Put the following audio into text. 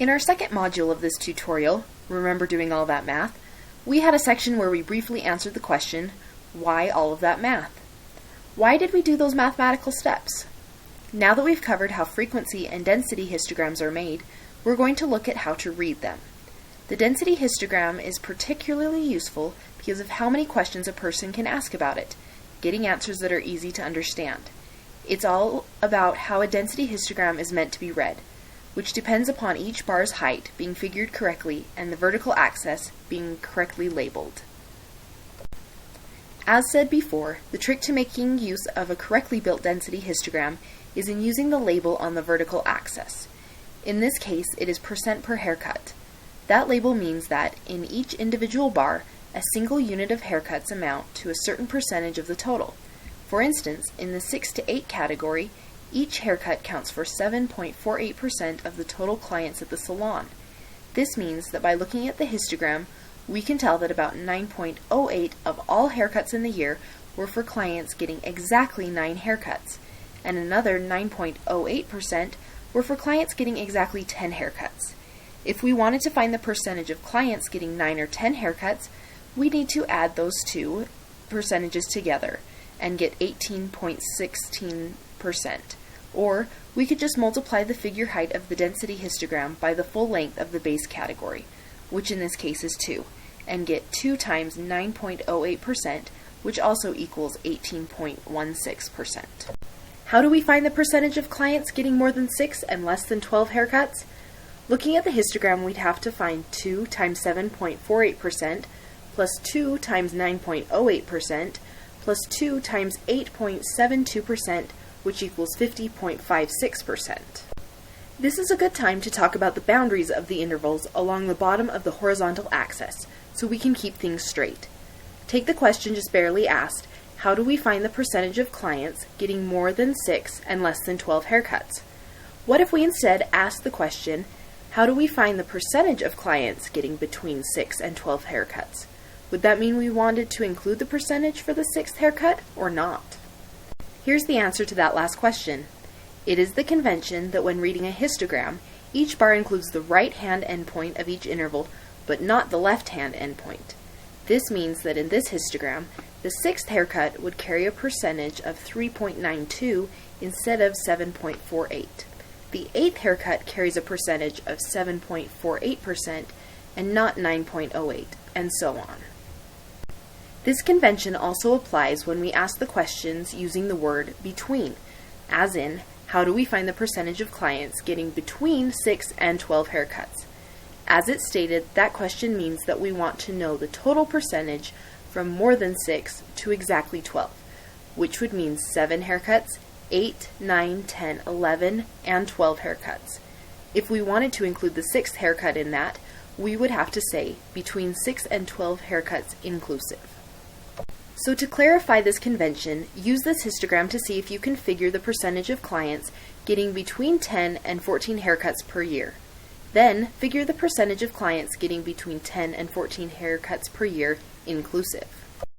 In our second module of this tutorial, remember doing all that math, we had a section where we briefly answered the question, why all of that math? Why did we do those mathematical steps? Now that we've covered how frequency and density histograms are made, we're going to look at how to read them. The density histogram is particularly useful because of how many questions a person can ask about it, getting answers that are easy to understand. It's all about how a density histogram is meant to be read, which depends upon each bar's height being figured correctly and the vertical axis being correctly labeled. As said before, the trick to making use of a correctly built density histogram is in using the label on the vertical axis. In this case, it is % per haircut. That label means that in each individual bar, a single unit of haircuts amount to a certain percentage of the total. For instance, in the 6 to 8 category, each haircut counts for 7.48% of the total clients at the salon. This means that by looking at the histogram, we can tell that about 9.08 of all haircuts in the year were for clients getting exactly 9 haircuts, and another 9.08% were for clients getting exactly 10 haircuts. If we wanted to find the percentage of clients getting 9 or 10 haircuts, we need to add those two percentages together and get 18.16%. Or we could just multiply the figure height of the density histogram by the full length of the base category, which in this case is 2, and get 2 times 9.08%, which also equals 18.16%. How do we find the percentage of clients getting more than 6 and less than 12 haircuts? Looking at the histogram, we'd have to find 2 times 7.48% plus 2 times 9.08% plus 2 times 8.72%, which equals 50.56%. This is a good time to talk about the boundaries of the intervals along the bottom of the horizontal axis, so we can keep things straight. Take the question just barely asked, how do we find the percentage of clients getting more than 6 and less than 12 haircuts? What if we instead ask the question, how do we find the percentage of clients getting between 6 and 12 haircuts? Would that mean we wanted to include the percentage for the 6th haircut or not? Here's the answer to that last question. It is the convention that when reading a histogram, each bar includes the right-hand endpoint of each interval, but not the left-hand endpoint. This means that in this histogram, the 6th haircut would carry a percentage of 3.92 instead of 7.48. The 8th haircut carries a percentage of 7.48% and not 9.08, and so on. This convention also applies when we ask the questions using the word between, as in, how do we find the percentage of clients getting between 6 and 12 haircuts? As it stated, that question means that we want to know the total percentage from more than 6 to exactly 12, which would mean 7 haircuts, 8, 9, 10, 11, and 12 haircuts. If we wanted to include the 6th haircut in that, we would have to say between 6 and 12 haircuts inclusive. So to clarify this convention, use this histogram to see if you can figure the percentage of clients getting between 10 and 14 haircuts per year. Then, figure the percentage of clients getting between 10 and 14 haircuts per year inclusive.